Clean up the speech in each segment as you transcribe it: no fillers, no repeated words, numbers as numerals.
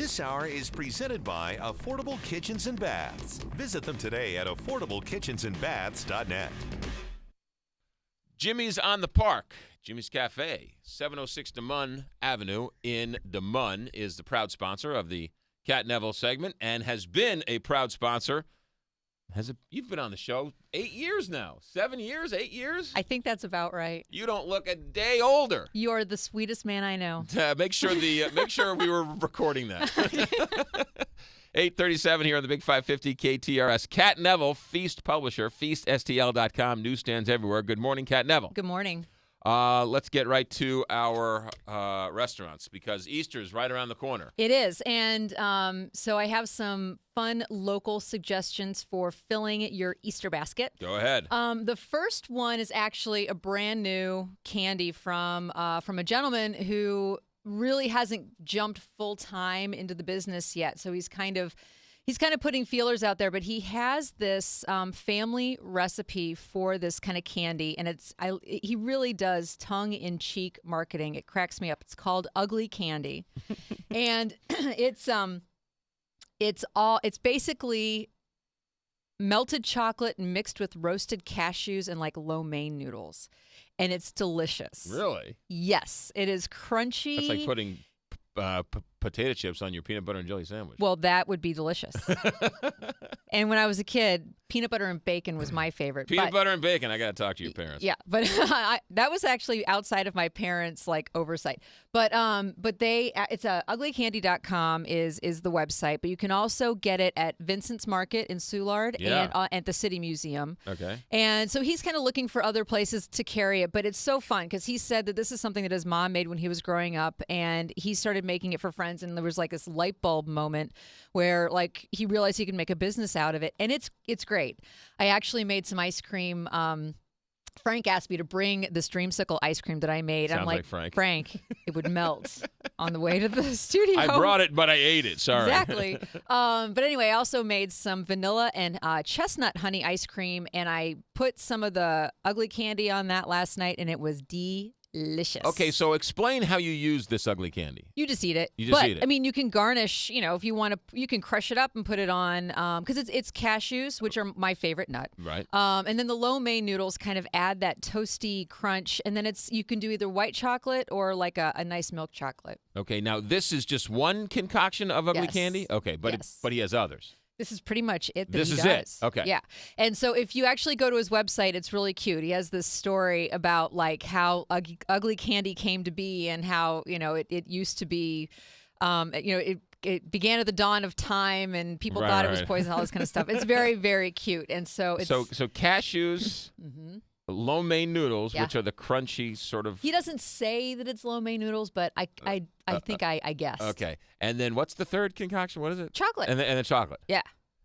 This hour is presented by Affordable Kitchens and Baths. Visit them today at affordablekitchensandbaths.net. Jimmy's on the Park. Jimmy's Cafe, 706 DeMunn Avenue in DeMunn, is the proud sponsor of the Cat Neville segment and has been a proud sponsor. You've been on the show 8 years now. 7 years, 8 years? I think that's about right. You don't look a day older. You're the sweetest man I know. Make sure we were recording that. 8:37 here on the Big 550 KTRS. Cat Neville, Feast publisher, feaststl.com, newsstands everywhere. Good morning, Cat Neville. Good morning. Let's get right to our restaurants because Easter's right around the corner. It is. And so I have some fun local suggestions for filling your Easter basket. Go ahead. The first one is actually a brand new candy from a gentleman who really hasn't jumped full time into the business yet. So he's kind of putting feelers out there, but he has this family recipe for this kind of candy, and he really does tongue-in-cheek marketing. It cracks me up. It's called Ugly Candy, and it's basically melted chocolate mixed with roasted cashews and like lo mein noodles, and it's delicious. Really? Yes, it is crunchy. That's like putting potato chips on your peanut butter and jelly sandwich. Well, that would be delicious. And when I was a kid, peanut butter and bacon was my favorite. Peanut butter and bacon, I got to talk to your parents. Yeah, but that was actually outside of my parents' like oversight. But it's uglycandy.com is the website, but you can also get it at Vincent's Market in Soulard and at the City Museum. Okay. And so he's kind of looking for other places to carry it, but it's so fun because he said that this is something that his mom made when he was growing up, and he started making it for friends, and there was like this light bulb moment where like he realized he could make a business out of it, and it's great. I actually made some ice cream. Frank asked me to bring this dreamsicle ice cream that I made. Sounds I'm like Frank, it would melt on the way to the studio. I brought it, but I ate it. Sorry. Exactly. But anyway, I also made some vanilla and chestnut honey ice cream, and I put some of the ugly candy on that last night, and it was delicious. Okay, so explain how you use this ugly candy. You just eat it. You just eat it. I mean, you can garnish, if you want to, you can crush it up and put it on, because it's cashews, which are my favorite nut. Right. And then the lo mein noodles kind of add that toasty crunch, and then you can do either white chocolate or like a nice milk chocolate. Okay, now this is just one concoction of ugly candy? Okay, but he has others. This is pretty much it that this he is does. It. Okay. Yeah. And so if you actually go to his website, it's really cute. He has this story about like how ugly candy came to be and how, it used to be, it began at the dawn of time and people thought it was poison, all this kind of stuff. It's very, very cute. And so it's... So cashews... Lo mein noodles, which are the crunchy sort of... He doesn't say that it's lo mein noodles, but I think I guessed. Okay. And then what's the third concoction? What is it? Chocolate. And the chocolate. Yeah.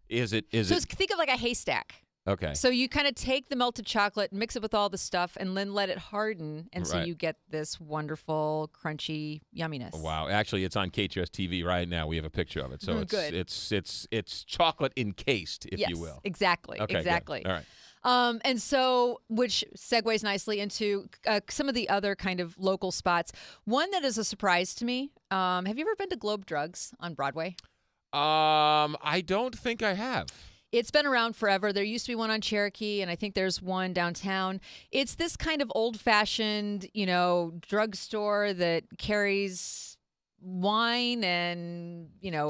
Is it? Think of like a haystack. Okay. So you kind of take the melted chocolate, mix it with all the stuff, and then let it harden, and so you get this wonderful, crunchy yumminess. Wow! Actually, it's on KTRS TV right now. We have a picture of it, so it's chocolate encased, if you will. Yes, exactly. Okay, exactly. Good. All right. And so, which segues nicely into some of the other kind of local spots. One that is a surprise to me. Have you ever been to Globe Drugs on Broadway? I don't think I have. It's been around forever. There used to be one on Cherokee, and I think there's one downtown. It's this kind of old-fashioned, drugstore that carries wine and,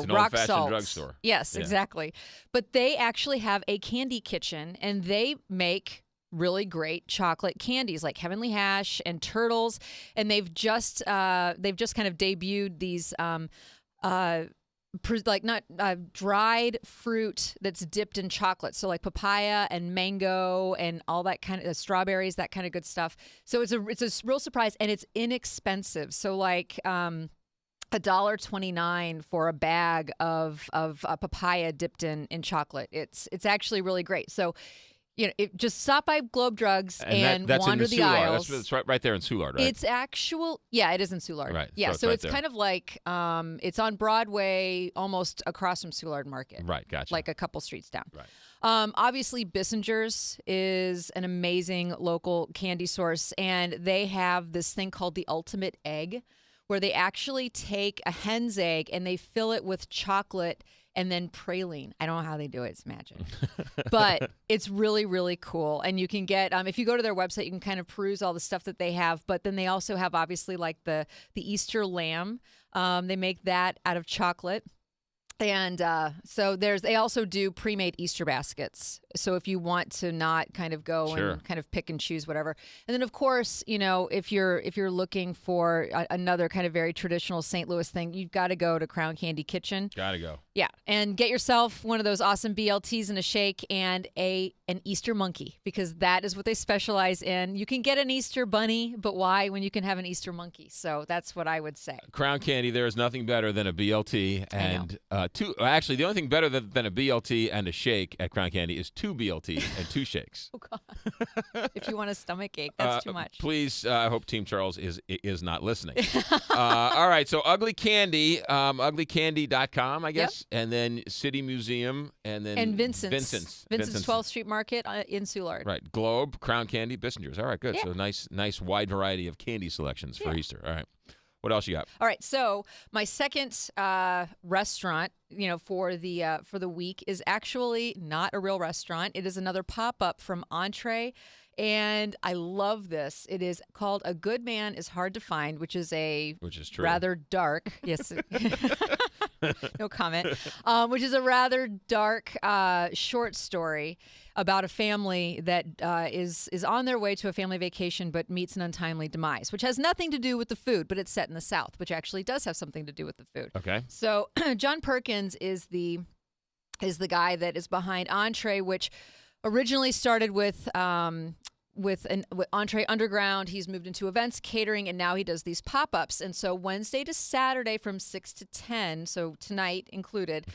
rock salt. Drugstore. Yes, exactly. But they actually have a candy kitchen, and they make really great chocolate candies like Heavenly Hash and Turtles, and they've just kind of debuted these dried fruit that's dipped in chocolate. So like papaya and mango and all that kind of strawberries, that kind of good stuff. So it's a real surprise, and it's inexpensive. So like $1.29 for a bag of papaya dipped in chocolate. It's actually really great. So, just stop by Globe Drugs and that's wander in the aisles. That's right there in Soulard, right? It's it is in Soulard. Right. Yeah, so it's right kind of like it's on Broadway, almost across from Soulard Market. Right, gotcha. Like a couple streets down. Right. Obviously, Bissinger's is an amazing local candy source, and they have this thing called the Ultimate Egg, where they actually take a hen's egg and they fill it with chocolate and then praline. I don't know how they do it. It's magic. But it's really, really cool. And you can get, if you go to their website, you can kind of peruse all the stuff that they have. But then they also have, obviously, like the Easter lamb. They make that out of chocolate. And so they also do pre-made Easter baskets. So if you want to not kind of go and kind of pick and choose whatever. And then, of course, if you're looking for another kind of very traditional St. Louis thing, you've got to go to Crown Candy Kitchen. Got to go. Yeah, and get yourself one of those awesome BLTs and a shake and an Easter monkey, because that is what they specialize in. You can get an Easter bunny, but why when you can have an Easter monkey? So that's what I would say. Crown Candy, there is nothing better than a BLT and actually, the only thing better than a BLT and a shake at Crown Candy is 2 BLT and 2 shakes. Oh, God. If you want a stomach ache, that's too much. Please, I hope Team Charles is not listening. All right, so Ugly Candy, uglycandy.com, I guess, and then City Museum, and then Vincent's 12th Street Market in Soulard. Right, Globe, Crown Candy, Bissinger's. All right, good. Yeah. So nice wide variety of candy selections for Easter. All right. What else you got? All right, so my second restaurant, for the week is actually not a real restaurant. It is another pop-up from Entree, and I love this. It is called A Good Man is Hard to Find, which is true. Rather dark. Yes. No comment. Which is a rather dark short story about a family that is on their way to a family vacation but meets an untimely demise, which has nothing to do with the food, but it's set in the South, which actually does have something to do with the food. Okay. So John Perkins is the guy that is behind Entree, which originally started with Entree Underground. He's moved into events, catering, and now he does these pop-ups. And so Wednesday to Saturday from 6 to 10, so tonight included,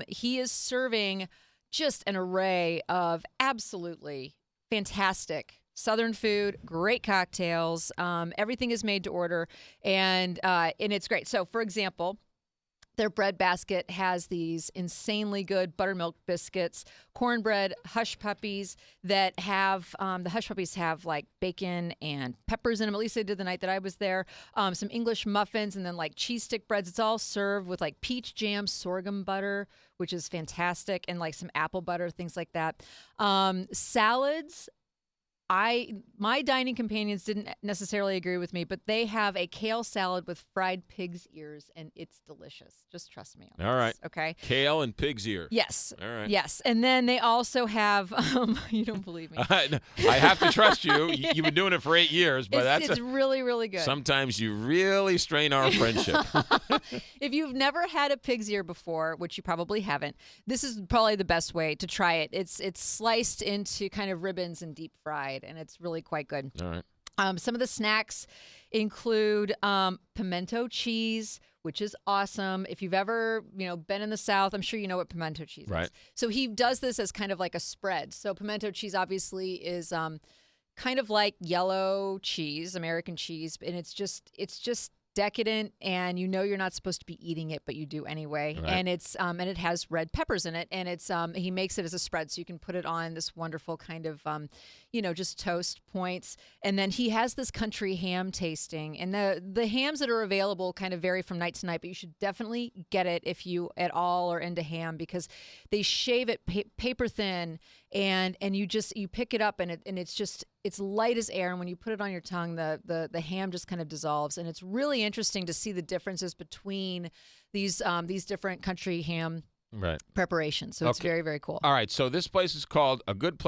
he is serving just an array of absolutely fantastic Southern food, great cocktails. Everything is made to order, and it's great. So, for example, their bread basket has these insanely good buttermilk biscuits, cornbread hush puppies that have the hush puppies have like bacon and peppers in them. At least they did the night that I was there. Some English muffins, and then like cheese stick breads. It's all served with like peach jam, sorghum butter, which is fantastic, and like some apple butter, things like that. Salads. My dining companions didn't necessarily agree with me, but they have a kale salad with fried pig's ears, and it's delicious. Just trust me on All this, right. okay? Kale and pig's ear. Yes. All right. Yes. And then they also have, you don't believe me. I have to trust you. You've been doing it for 8 years, but it's really, really good. Sometimes you really strain our friendship. If you've never had a pig's ear before, which you probably haven't, this is probably the best way to try it. It's sliced into kind of ribbons and deep fried, and it's really quite good. All right. Some of the snacks include pimento cheese, which is awesome. If you've ever, been in the South, I'm sure you know what pimento cheese is. So he does this as kind of like a spread. So pimento cheese obviously is kind of like yellow cheese, American cheese, and it's just decadent, and you're not supposed to be eating it, but you do anyway. Right. And it's and it has red peppers in it, and it's he makes it as a spread, so you can put it on this wonderful kind of just toast points. And then he has this country ham tasting, and the hams that are available kind of vary from night to night, but you should definitely get it if you at all are into ham, because they shave it paper thin, and you pick it up, and it's light as air, and when you put it on your tongue, the ham just kind of dissolves. And it's really interesting to see the differences between these different country ham preparations. So it's very, very cool. All right, so this place is called A Good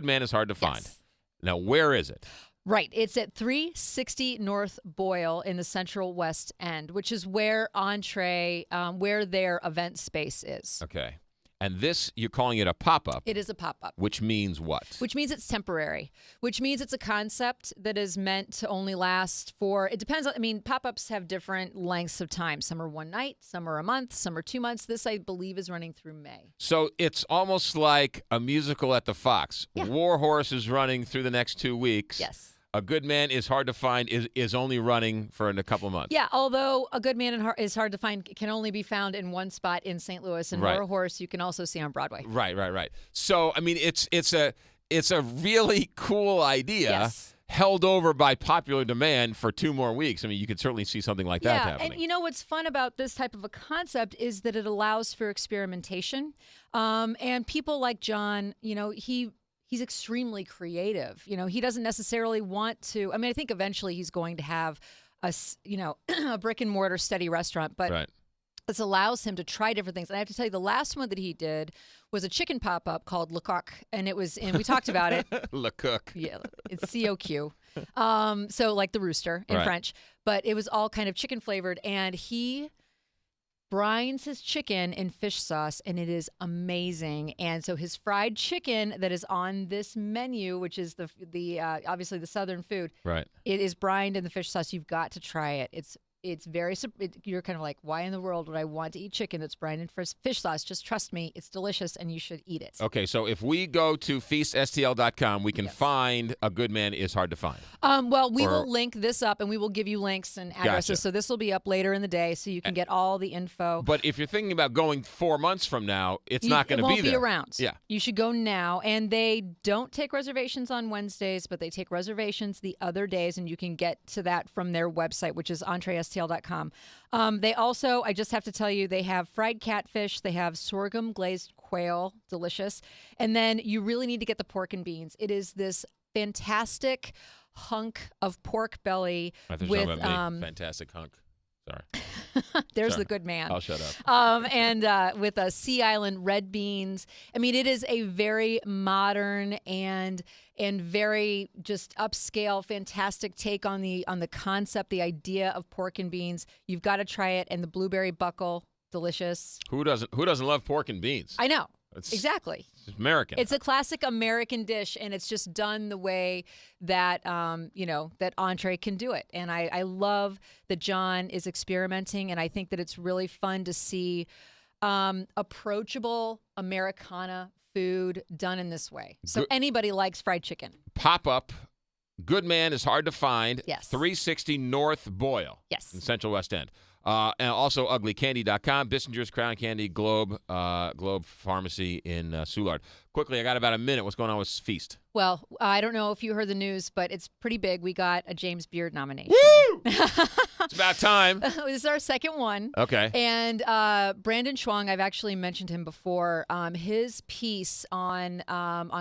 Man is Hard to Find. Yes. Now, where is it? Right. It's at 360 North Boyle in the Central West End, which is where Entree, where their event space is. Okay. And this, you're calling it a pop-up. It is a pop-up. Which means what? Which means it's temporary. Which means it's a concept that is meant to only last for, it depends on, pop-ups have different lengths of time. Some are one night, some are a month, some are 2 months. This, I believe, is running through May. So it's almost like a musical at the Fox. Yeah. War Horse is running through the next 2 weeks. Yes. A Good Man is Hard to Find is only running for a couple months. Yeah, although A Good Man is Hard to Find can only be found in one spot in St. Louis, and War Horse you can also see on Broadway. Right. So it's a really cool idea. Yes. held over by popular demand for 2 more weeks. I mean, you could certainly see something like that happening. And you know what's fun about this type of a concept is that it allows for experimentation. And people like John, he's extremely creative. He doesn't necessarily want to. I mean, I think eventually he's going to have a brick and mortar steady restaurant, but Right. this allows him to try different things. And I have to tell you, the last one that he did was a chicken pop-up called Le Coq, and we talked about it. Le Coq. Yeah, it's COQ. So like the rooster in Right. French, but it was all kind of chicken flavored, and he brines his chicken in fish sauce, and it is amazing. And so his fried chicken that is on this menu, which is the obviously the southern food, Right. it is brined in the fish sauce. You've got to try it. It's very, you're kind of like, why in the world would I want to eat chicken that's brined in fish sauce? Just trust me, it's delicious and you should eat it. Okay, so if we go to feaststl.com, we can find A Good Man Is Hard to Find. Well, we will link this up and we will give you links and addresses. Gotcha. So this will be up later in the day so you can get all the info. But if you're thinking about going 4 months from now, it's not going to be there. It won't be around. Yeah. You should go now. And they don't take reservations on Wednesdays, but they take reservations the other days, and you can get to that from their website, which is entreestl.com. They also, I just have to tell you, they have fried catfish. They have sorghum glazed quail, delicious. And then you really need to get the pork and beans. It is this fantastic hunk of pork belly I thought you with were talking about me. Fantastic hunk. Sorry. there's Sorry. the good man. I'll shut up. And with Sea Island red beans. I mean, it is a very modern and very just upscale, fantastic take on the concept, the idea of pork and beans. You've got to try it. And the blueberry buckle, delicious. Who doesn't love pork and beans? I know. It's Exactly. American. It's a classic American dish, and it's just done the way that that entree can do it. And I love that John is experimenting, and I think that it's really fun to see approachable Americana food done in this way. So anybody likes fried chicken. Pop-up. Good Man Is Hard to Find. Yes. 360 North Boyle. Yes. In Central West End. And also uglycandy.com, Bissinger's Crown Candy, Globe Pharmacy in Soulard. Quickly, I got about a minute. What's going on with Feast? Well, I don't know if you heard the news, but it's pretty big. We got a James Beard nomination. Woo! It's about time. This is our second one. Okay. And Brandon Schwang, I've actually mentioned him before. His piece on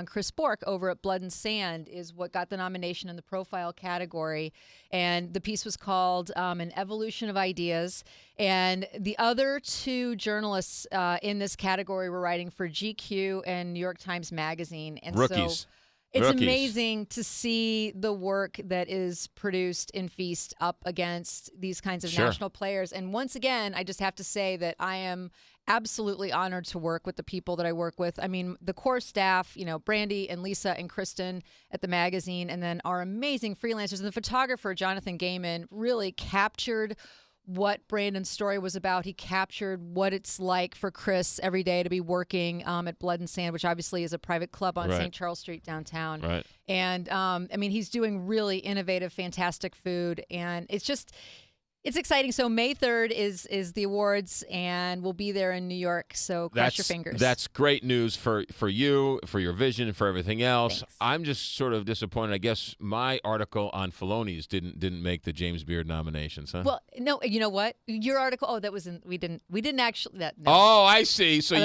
Chris Bork over at Blood and Sand is what got the nomination in the profile category. And the piece was called An Evolution of Ideas. And the other two journalists in this category were writing for GQ and New York Times Magazine. And Rookies. So it's Rookies. amazing to see the work that is produced in Feast up against these kinds of Sure. national players. And once again, I just have to say that I am absolutely honored to work with the people that I work with. I mean, the core staff, Brandy and Lisa and Kristen at the magazine, and then our amazing freelancers. And the photographer, Jonathan Gaiman, really captured what Brandon's story was about. He captured what it's like for Chris every day to be working at Blood and Sand, which obviously is a private club on Right. St. Charles Street downtown. Right. And I mean, he's doing really innovative, fantastic food, and it's exciting. So May 3rd is the awards, and we'll be there in New York. So cross your fingers. That's great news for you, for your vision, and for everything else. Thanks. I'm just sort of disappointed. I guess my article on Filoni's didn't make the James Beard nominations, huh? Well, no, you know what? Your article. Oh, that was in. We didn't actually. No. Oh, I see. So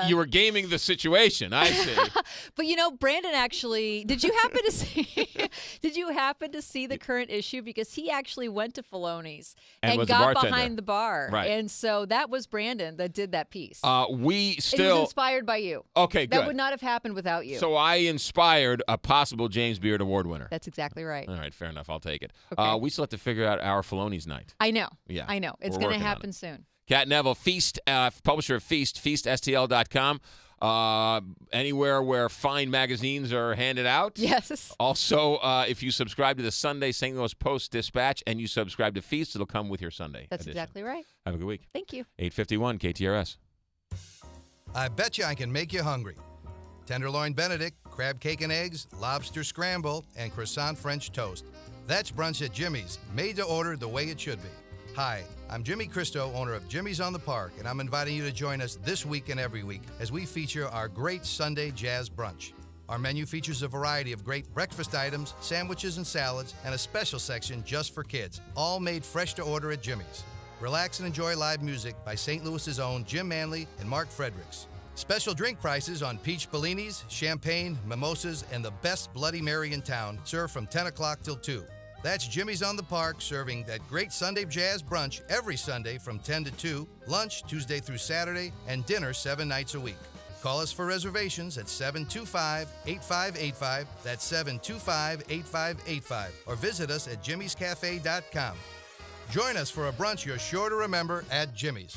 you were gaming the situation. I see. But Brandon actually. Did you happen to see? Did you happen to see the current issue? Because he actually went to Filoni's And was a got bartender. behind the bar, Right. And so that was Brandon that did that piece. We it was still inspired by you. okay. That Good. would not have happened without you. So I inspired a possible James Beard Award winner. That's exactly right. All right, fair enough. I'll take it. Okay. We still have to figure out our Filoni's night. I know. Yeah, I know. It's we're going to working on happen it. soon. Cat Neville, Feast, publisher of Feast, feaststl.com. Anywhere where fine magazines are handed out. Yes. Also, if you subscribe to the Sunday St. Louis Post-Dispatch and you subscribe to Feast, it'll come with your Sunday That's edition. exactly right. Have a good week. Thank you. 8:51 KTRS. I bet you I can make you hungry. Tenderloin Benedict, crab cake and eggs, lobster scramble, and croissant French toast. That's brunch at Jimmy's, made to order the way it should be. Hi, I'm Jimmy Christo, owner of Jimmy's on the Park, and I'm inviting you to join us this week and every week as we feature our great Sunday jazz brunch. Our menu features a variety of great breakfast items, sandwiches and salads, and a special section just for kids, all made fresh to order at Jimmy's. Relax and enjoy live music by St. Louis's own Jim Manley and Mark Fredericks. Special drink prices on peach bellinis, champagne, mimosas, and the best Bloody Mary in town, served from 10 o'clock till 2. That's Jimmy's on the Park, serving that great Sunday jazz brunch every Sunday from 10 to 2, lunch Tuesday through Saturday, and dinner 7 nights a week. Call us for reservations at 725-8585, that's 725-8585, or visit us at jimmyscafe.com. Join us for a brunch you're sure to remember at Jimmy's.